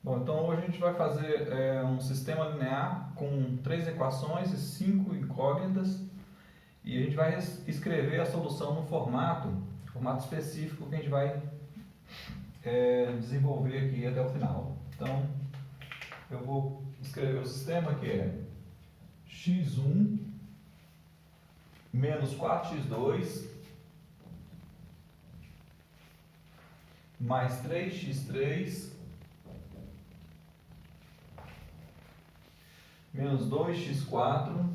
Bom, então hoje a gente vai fazer um sistema linear com 3 equações e 5 incógnitas e a gente vai escrever a solução no formato específico que a gente vai desenvolver aqui até o final. Então, eu vou escrever o sistema que é x1 menos 4x2 mais 3x3 menos 2x4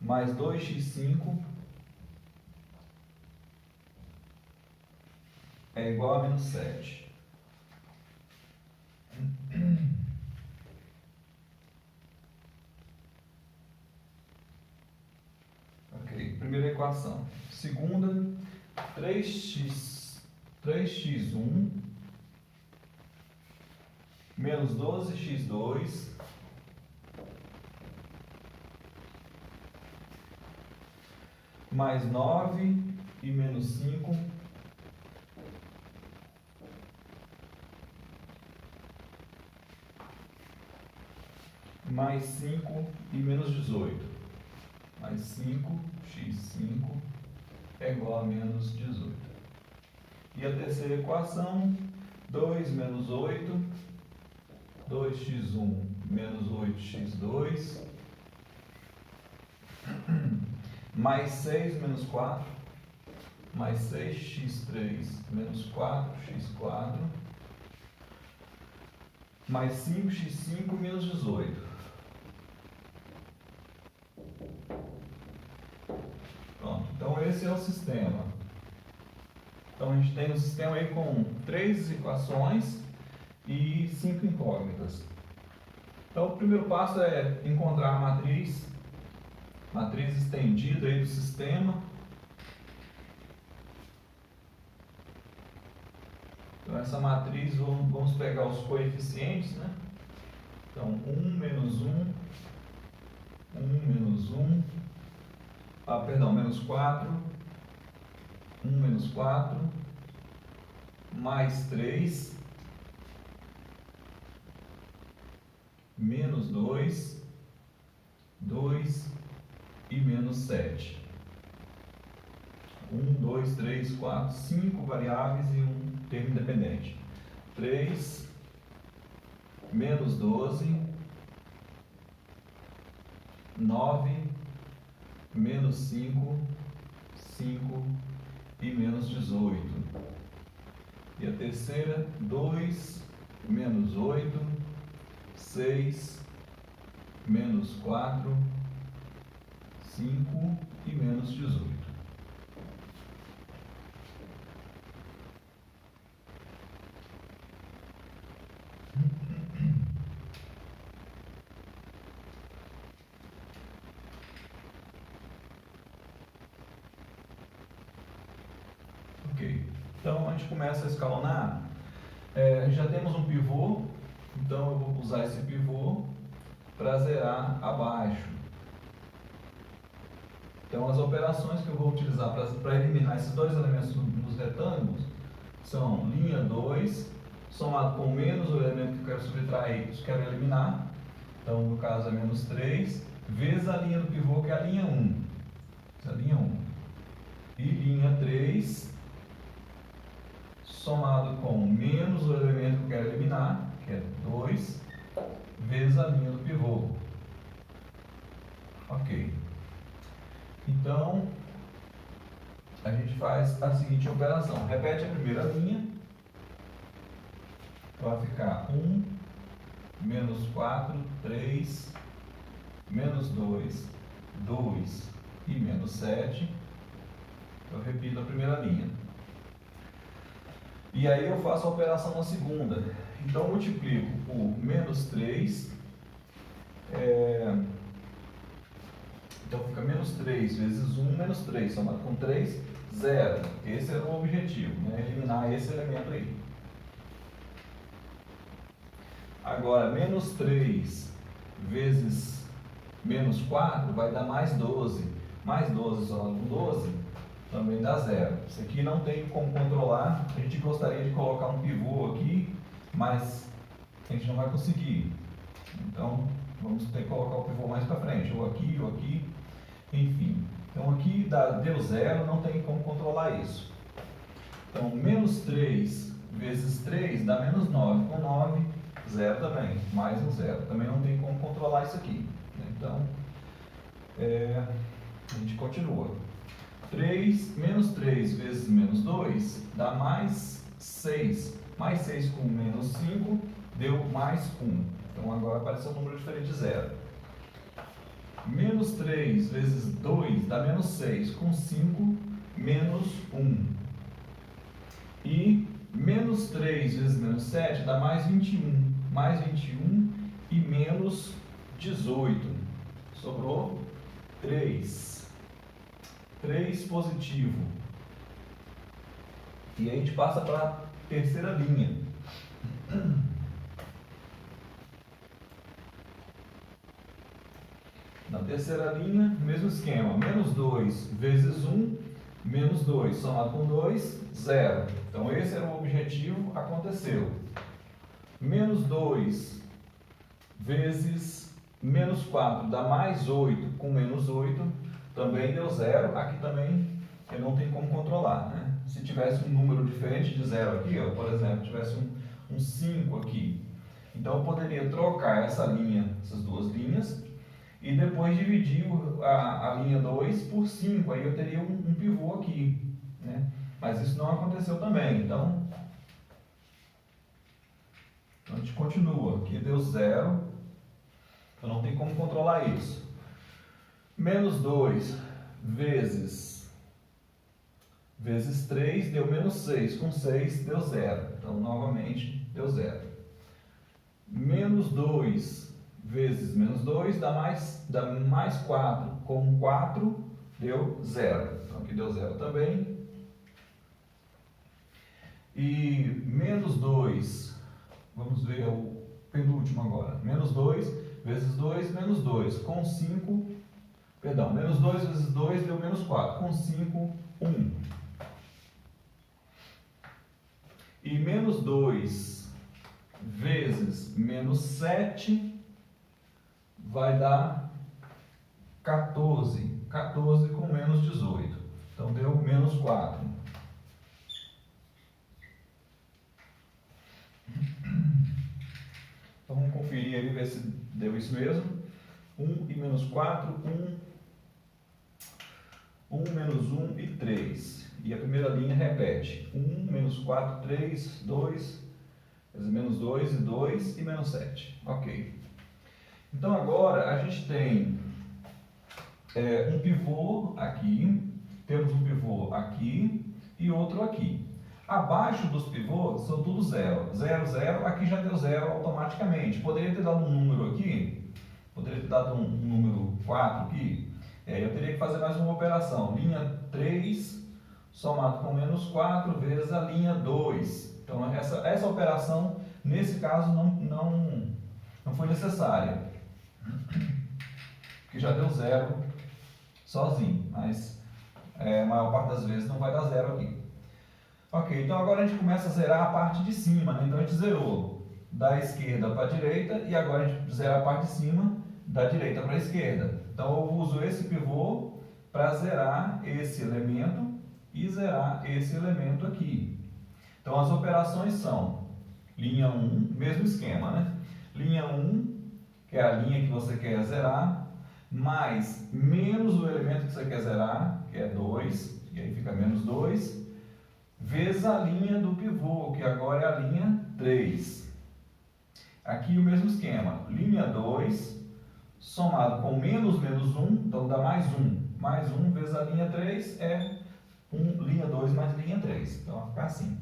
mais 2x5 é igual a menos 7. Ok, primeira equação. Segunda, 3x1 menos 12x2 mais 9 e menos 5 mais 5 e menos 18. Mais 5x5 é igual a menos 18. E a terceira equação, 2 menos 8, 2x1 menos 8x2, mais 6 menos 4, mais 6x3 menos 4x4, mais 5x5 menos 18. Pronto, então esse é o sistema. Então a gente tem um sistema aí com 3 equações e 5 incógnitas. Então o primeiro passo é encontrar a matriz estendida aí do sistema. Então essa matriz, vamos pegar os coeficientes, né? Então 1 menos 1, 1 menos 1, menos 4, 1 menos 4, mais 3, menos 2, 2 e menos 7. 1, 2, 3, 4, 5 variáveis e um termo independente. 3, menos 12, 9, menos 5, 5 e menos 18. E a terceira, 2, menos 8, 6, menos 4, 5 e menos 18. Ok, então a gente começa a escalonar. Já temos um pivô, então eu vou usar esse pivô para zerar abaixo. Então as operações que eu vou utilizar para eliminar esses dois elementos nos retângulos são linha 2, somado com menos o elemento que eu quero subtrair, que eu quero eliminar. Então no caso é menos 3, vezes a linha do pivô, que é a linha 1. Essa é a linha 1. E linha 3, somado com menos o elemento que eu quero eliminar, que é 2, vezes a linha do pivô. Ok. Então, a gente faz a seguinte operação. Repete a primeira linha. Vai ficar 1, menos 4, 3, menos 2, 2 e menos 7. Eu repito a primeira linha. E aí eu faço a operação na segunda. Então, multiplico por menos 3. Então, fica menos 3 vezes 1, menos 3. Somado com 3, 0. Esse era o objetivo, né? Eliminar esse elemento aí. Agora, menos 3 vezes menos 4 vai dar mais 12. Mais 12 somado com 12. também dá 0. Isso aqui não tem como controlar. A gente gostaria de colocar um pivô aqui, mas a gente não vai conseguir. Então, vamos ter que colocar o pivô mais para frente, ou aqui, enfim. Então, aqui deu 0, não tem como controlar isso. Então, menos 3 vezes 3 dá menos 9. Com 9, 0 também, mais um 0. Também não tem como controlar isso aqui. Então, a gente continua. Menos 3 vezes menos 2 dá mais 6. Mais 6 com menos 5 deu mais 1. Então agora apareceu um número diferente de 0. Menos 3 vezes 2 dá menos 6. Com 5, menos 1. E menos 3 vezes menos 7 dá mais 21. Mais 21 e menos 18. Sobrou 3. 3 positivo. E aí a gente passa para a terceira linha. Na terceira linha, mesmo esquema. Menos 2 vezes 1, menos 2. Somado com 2, 0. Então esse era o objetivo, aconteceu. Menos 2 vezes menos 4 dá mais 8. Com menos 8 também deu 0. Aqui também eu não tem como controlar, né? Se tivesse um número diferente de 0 aqui, ó, por exemplo, tivesse um 5 aqui, então eu poderia trocar essa linha, essas duas linhas, e depois dividir a linha 2 por 5, aí eu teria um pivô aqui, né? Mas isso não aconteceu também, então a gente continua. Aqui deu 0, então não tem como controlar isso. Menos 2 vezes 3 deu menos 6. Com 6 deu 0. Então, novamente, deu 0. Menos 2 vezes menos 2 dá mais 4. Com 4 deu 0. Então, aqui deu 0 também. E menos 2, vamos ver o penúltimo agora. Menos 2 vezes 2, menos 2. Com 5... Perdão, menos 2 vezes 2 deu menos 4. Com 5, 1. E menos 2 vezes menos 7 vai dar 14. 14 com menos 18. Então deu menos 4. Então vamos conferir aí, ver se deu isso mesmo. 1 e menos 4, 1, menos 1 e 3. E a primeira linha repete. 1, menos 4, 3, 2, menos 2 e 2 e menos 7. Ok. Então agora a gente tem um pivô aqui, temos um pivô aqui e outro aqui. Abaixo dos pivôs são tudo 0. 0, 0, aqui já deu 0 automaticamente. Poderia ter dado um número aqui, poderia ter dado um número 4 aqui. Eu teria que fazer mais uma operação. Linha 3 somado com menos 4 vezes a linha 2. Então essa operação, nesse caso, não foi necessária. Porque já deu 0 sozinho. Mas a maior parte das vezes não vai dar 0 aqui. Ok, então agora a gente começa a zerar a parte de cima, né? Então a gente zerou da esquerda para a direita e agora a gente zera a parte de cima da direita para a esquerda. Então eu uso esse pivô para zerar esse elemento e zerar esse elemento aqui. Então as operações são linha 1, mesmo esquema, né? Linha 1, que é a linha que você quer zerar, mais menos o elemento que você quer zerar, que é 2, e aí fica menos 2, vezes a linha do pivô, que agora é a linha 3. Aqui o mesmo esquema, linha 2, somado com menos 1, então dá mais 1. Mais 1 vezes a linha 3 é linha 2 mais linha 3. Então vai ficar assim.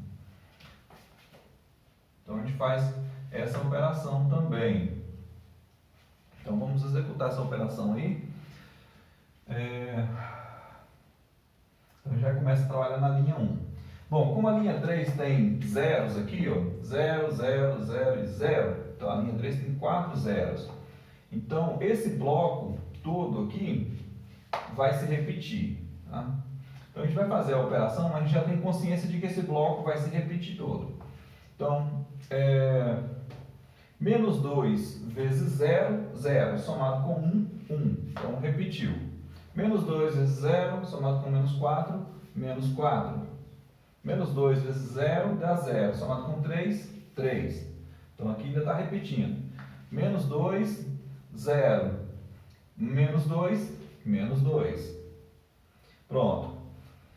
Então a gente faz essa operação também. Então vamos executar essa operação aí. Então já começa a trabalhar na linha 1. Bom, como a linha 3 tem zeros aqui, ó, 0, 0, 0 e 0, então a linha 3 tem 4 zeros. Então esse bloco todo aqui vai se repetir. Tá? Então a gente vai fazer a operação, mas a gente já tem consciência de que esse bloco vai se repetir todo. Então, menos 2 vezes 0, 0, somado com 1, 1. Então, repetiu. Menos 2 vezes 0, somado com menos 4, menos 4. Menos 2 vezes 0 dá 0, somado com 3, 3. Então, aqui ainda está repetindo. Menos 2, 0. Menos 2, menos 2. Pronto.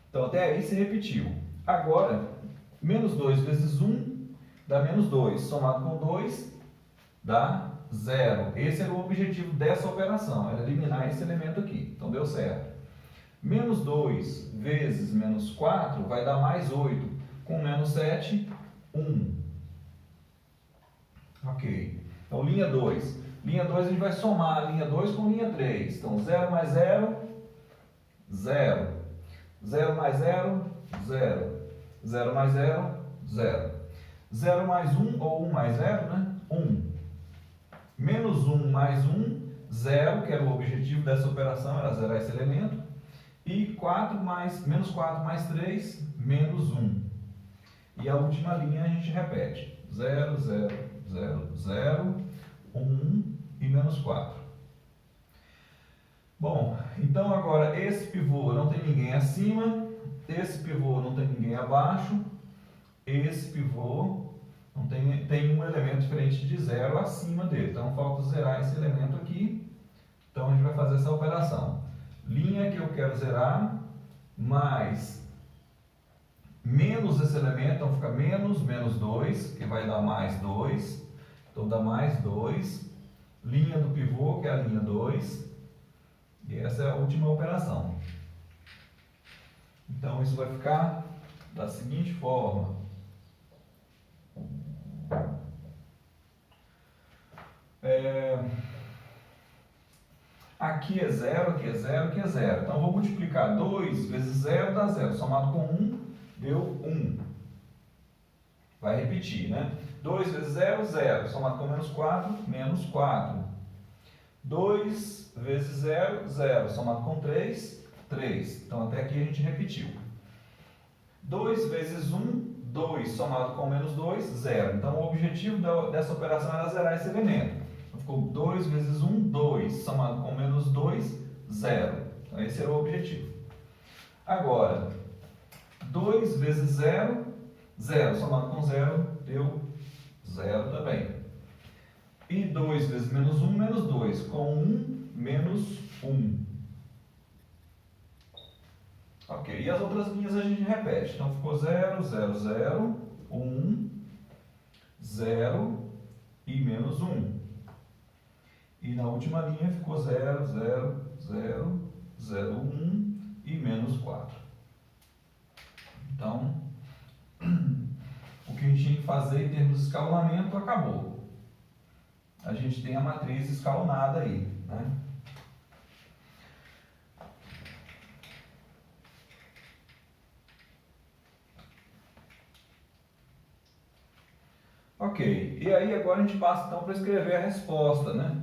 Então, até aí se repetiu. Agora, menos 2 vezes 1 dá menos 2. Somado com 2 dá 0. Esse era o objetivo dessa operação, era eliminar esse elemento aqui. Então, deu certo. Menos 2 vezes menos 4 vai dar mais 8. Com menos 7, 1. Ok. Então, linha 2. Linha 2 a gente vai somar a linha 2 com linha 3. Então, 0 mais 0, 0. 0 mais 0, 0. 0 mais 0, 0. 0 mais 1, ou 1 mais 0, né? 1. Menos 1 mais 1, 0, que era o objetivo dessa operação, era zerar esse elemento. E 4 mais, menos 4 mais 3, menos 1. E a última linha a gente repete. 0, 0, 0, 0, 1 e menos 4. Bom, então agora esse pivô não tem ninguém acima, esse pivô não tem ninguém abaixo, esse pivô não tem um elemento diferente de 0 acima dele. Então falta zerar esse elemento aqui. Então a gente vai fazer essa operação. Linha que eu quero zerar, mais menos esse elemento, então fica menos, menos 2, que vai dar mais 2. Então dá mais 2. Linha do pivô, que é a linha 2. E essa é a última operação. Então isso vai ficar da seguinte forma. Aqui é 0, aqui é 0, aqui é 0. Então eu vou multiplicar 2 vezes 0 dá 0. Somado com 1 deu 1. Vai repetir, né? 2 vezes 0, 0. Somado com menos 4, menos 4. 2 vezes 0, 0. Somado com 3, 3. Então até aqui a gente repetiu. 2 vezes 1, 2. Somado com menos 2, 0. Então o objetivo dessa operação era zerar esse elemento. Então ficou 2 vezes 1, 2. Somado com menos 2, 0. Então esse era o objetivo. Agora, 2 vezes 0, 0. Somado com 0 deu 0 também. E 2 vezes menos 1, menos 2. Com 1, menos 1. Ok, e as outras linhas a gente repete. Então ficou 0, 0, 0, 1, 0 e menos 1. E na última linha ficou 0, 0, 0, 0, 1 e menos 4. Então, o que a gente tinha que fazer em termos de escalonamento acabou. A gente tem a matriz escalonada aí, né? Ok, e aí agora a gente passa então para escrever a resposta, né?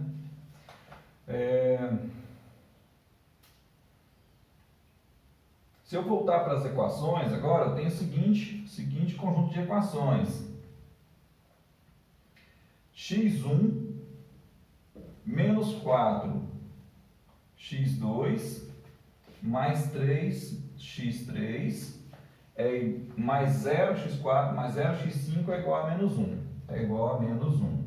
Se eu voltar para as equações, agora eu tenho o seguinte conjunto de equações. x1 menos 4 x2 mais 3x3 mais 0x4 mais 0x5 é igual a menos 1. É igual a menos 1.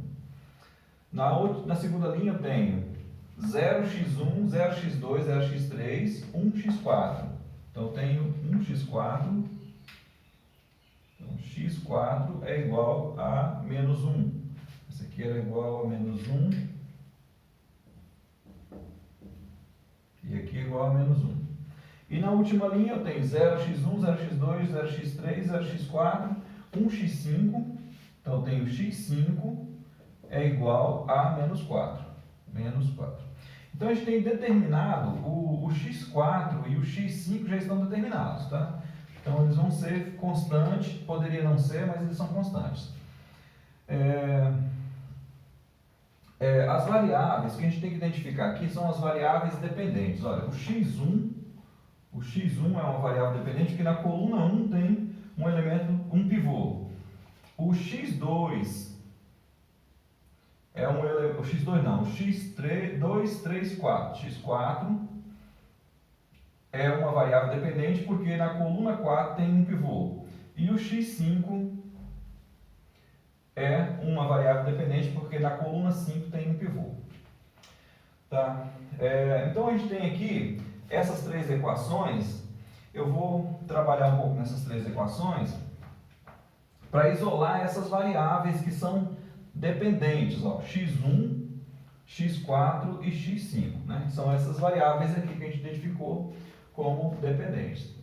Na segunda linha eu tenho 0x1, 0x2, 0x3, 1x4. Então eu tenho 1x4. Então x4 é igual a menos 1. Esse aqui era igual a menos 1. E aqui é igual a menos 1. E na última linha eu tenho 0x1, 0x2, 0x3, 0x4, 1x5. Então eu tenho x5 é igual a menos 4. Menos 4. Então a gente tem determinado, o x4 e o x5 já estão determinados, tá? Então eles vão ser constantes, poderia não ser, mas eles são constantes. As variáveis que a gente tem que identificar aqui são as variáveis dependentes. Olha, o x1 O x1 é uma variável dependente porque na coluna 1 tem um elemento, um pivô. O x2 é um elemento, o x2 não, o x3, 2, 3, 4. x4 é uma variável dependente porque na coluna 4 tem um pivô. E o x5 é uma variável dependente porque na coluna 5 tem um pivô. Tá? Então a gente tem aqui essas três equações. Eu vou trabalhar um pouco nessas três equações para isolar essas variáveis que são dependentes, ó, x1, x4 e x5, né? São essas variáveis aqui que a gente identificou como dependentes.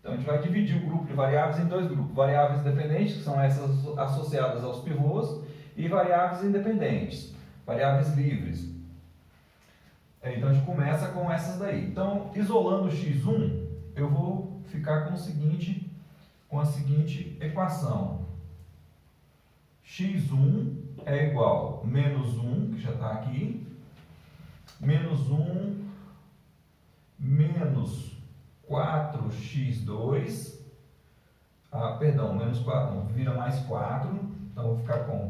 Então a gente vai dividir o grupo de variáveis em dois grupos: variáveis dependentes, que são essas associadas aos pivôs, e variáveis independentes, variáveis livres. Então a gente começa com essas daí. Então, isolando o x1, eu vou ficar com a seguinte equação: x1 é igual a menos 1, que já está aqui, menos 1 menos 4x2, menos 4, não, vira mais 4, então eu vou ficar com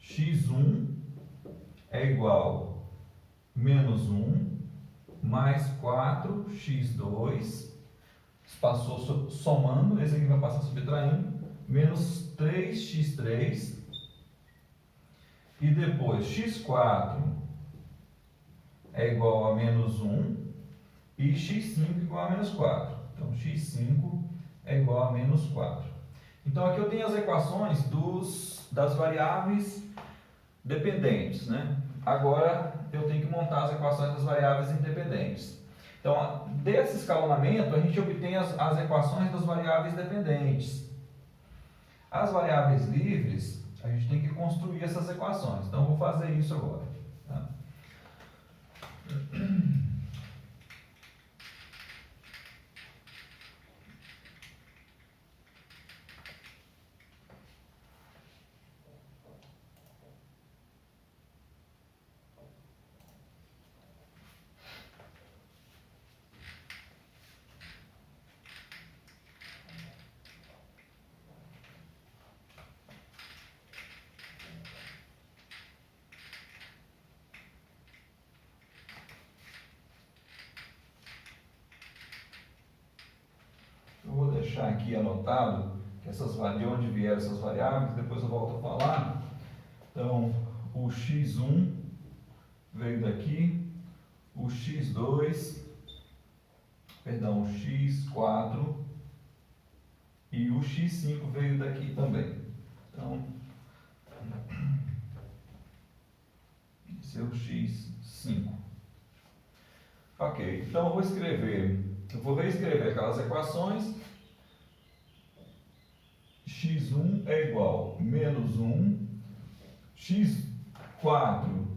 x1 é igual a menos 1 mais 4x2, passou somando, esse aqui vai passar subtraindo, menos 3x3, e depois x4 é igual a menos 1 e x5 igual a menos 4. Então, x5 é igual a menos 4. Então, aqui eu tenho as equações das variáveis dependentes, né? Agora, eu tenho que montar as equações das variáveis independentes. Então, desse escalonamento, a gente obtém as equações das variáveis dependentes. As variáveis livres, a gente tem que construir essas equações. Então, eu vou fazer isso agora. Tá? Deixar aqui anotado que de onde vieram essas variáveis, depois eu volto a falar. Então, o x1 veio daqui, o x2, o x4 e o x5 veio daqui também. Então, esse é o x5. Ok, então eu vou reescrever aquelas equações. x1 é igual a menos 1, x4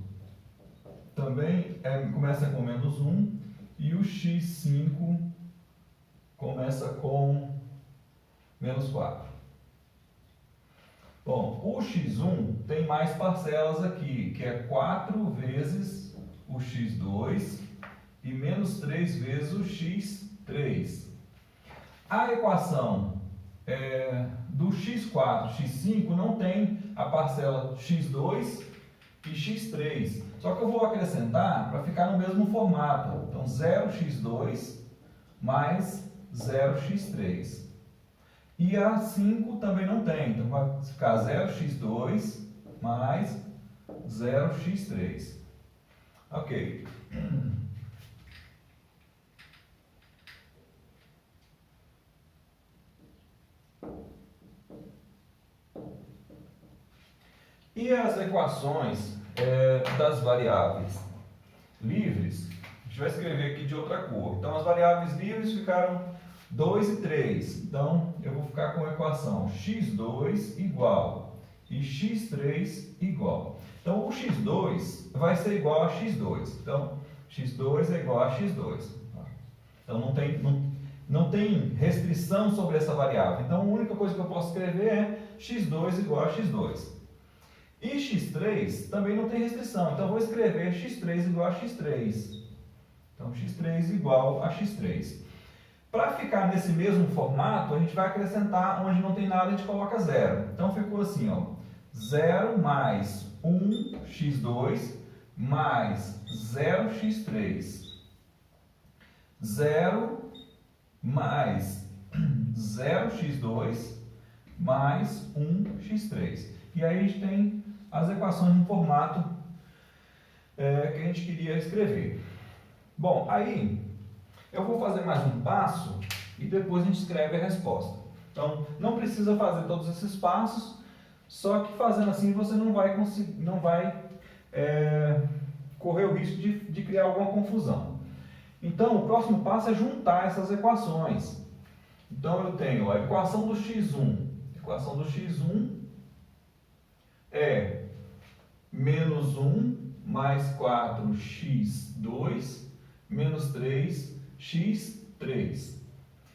também começa com menos 1 e o x5 começa com menos 4. Bom, o x1 tem mais parcelas aqui, que é 4 vezes o x2 e menos 3 vezes o x3. A equação do x4, x5 não tem a parcela x2 e x3. Só que eu vou acrescentar para ficar no mesmo formato. Então, 0x2 mais 0x3. E a 5 também não tem. Então, vai ficar 0x2 mais 0x3. Ok. E as equações das variáveis livres, a gente vai escrever aqui de outra cor. Então, as variáveis livres ficaram 2 e 3. Então, eu vou ficar com a equação x2 igual e x3 igual. Então, o x2 vai ser igual a x2. Então, x2 é igual a x2. Então, não tem restrição sobre essa variável. Então, a única coisa que eu posso escrever é x2 igual a x2. E x3 também não tem restrição, então eu vou escrever x3 igual a x3. Então, x3 igual a x3. Para ficar nesse mesmo formato, a gente vai acrescentar onde não tem nada, a gente coloca 0. Então, ficou assim, ó, 0 mais 1x2 mais 0x3. 0 mais 0x2 mais 1x3. E aí a gente tem as equações no formato que a gente queria escrever. Bom, aí eu vou fazer mais um passo e depois a gente escreve a resposta. Então, não precisa fazer todos esses passos, só que fazendo assim você não vai correr o risco de criar alguma confusão. Então, o próximo passo é juntar essas equações. Então, eu tenho a equação do x1. A equação do x1 é menos 1 mais 4x2 menos 3x3.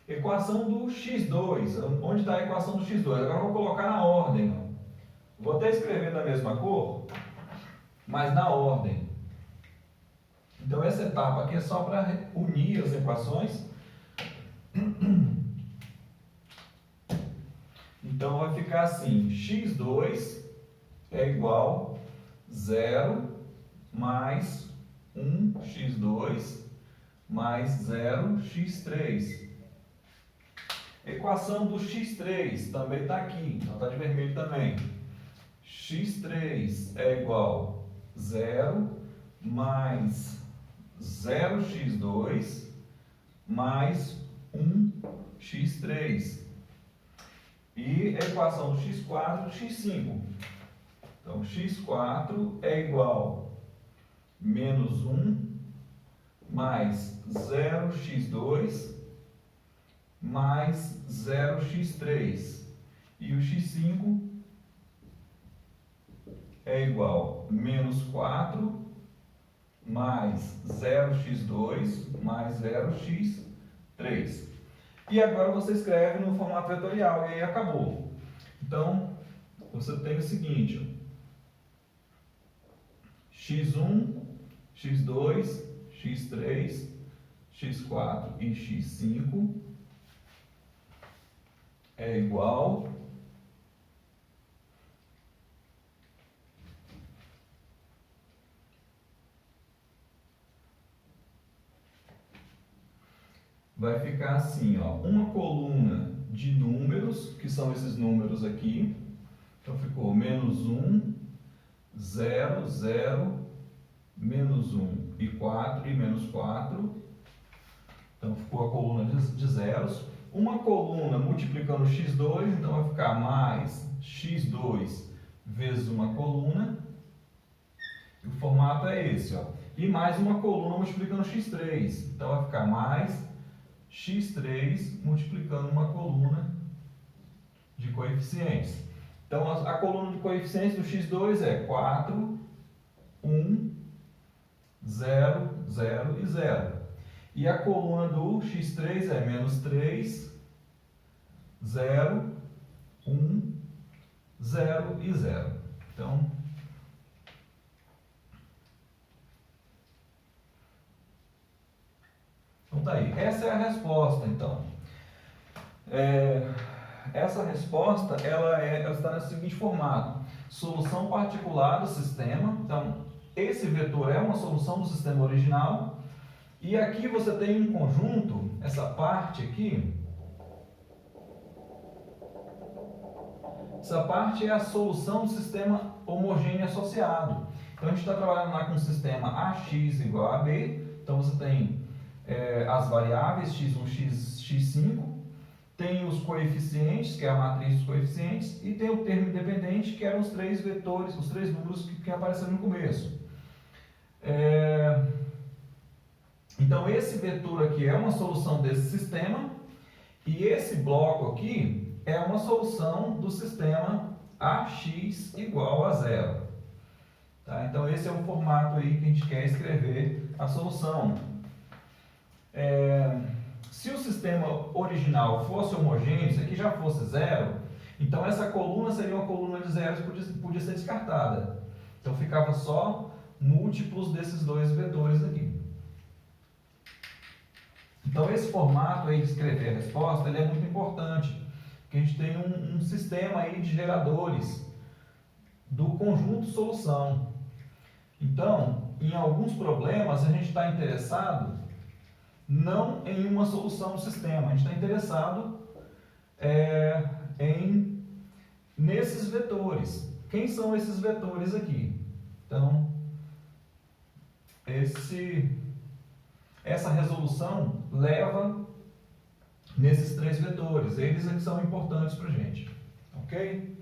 Equação do x2. Onde está a equação do x2? Agora eu vou colocar na ordem. Vou até escrever da mesma cor, mas na ordem. Então essa etapa aqui é só para unir as equações. Então vai ficar assim, x2 é igual a 0 mais 1x2 mais 0x3. Equação do x3 também está aqui, então está de vermelho também. x3 é igual a 0 mais 0x2 mais 1x3. E a equação do x4 do x5. Então, x4 é igual a menos 1 mais 0x2 mais 0x3. E o x5 é igual a menos 4 mais 0x2 mais 0x3. E agora você escreve no formato vetorial e aí acabou. Então, você tem o seguinte: x1, x2, x3, x4 e x5 é igual vai ficar assim, ó, uma coluna de números, que são esses números aqui. Então ficou menos 1, 0, 0, menos 1 e 4 e menos 4. Então ficou a coluna de zeros. Uma coluna multiplicando x2, então vai ficar mais x2 vezes uma coluna. E o formato é esse, ó. E mais uma coluna multiplicando x3. Então vai ficar mais x3 multiplicando uma coluna de coeficientes. Então a coluna de coeficientes do x2 é 4, 1, 0, 0 e 0. E a coluna do x3 é menos 3, 0, 1, 0 e 0. Então, tá aí. Essa é a resposta, então. Essa resposta ela está no seguinte formato: solução particular do sistema. Então, esse vetor é uma solução do sistema original. E aqui você tem um conjunto, essa parte aqui. Essa parte é a solução do sistema homogêneo associado. Então, a gente está trabalhando lá com o sistema AX igual a B. Então, você tem as variáveis x1, x5, tem os coeficientes, que é a matriz dos coeficientes, e tem o termo independente, que eram os três vetores, os três números que apareceram no começo. Então, esse vetor aqui é uma solução desse sistema, e esse bloco aqui é uma solução do sistema AX igual a 0. Tá? Então, esse é o formato aí que a gente quer escrever a solução. Se o sistema original fosse homogêneo, se aqui já fosse 0, Então essa coluna seria uma coluna de zeros que podia ser descartada. Então ficava só múltiplos desses dois vetores aqui. Então esse formato aí de escrever a resposta ele é muito importante, porque a gente tem um sistema aí de geradores do conjunto solução. Então, em alguns problemas a gente está interessado não em uma solução do sistema, a gente está interessado nesses vetores. Quem são esses vetores aqui? Então, essa resolução leva nesses três vetores. Eles é que são importantes para a gente. Ok?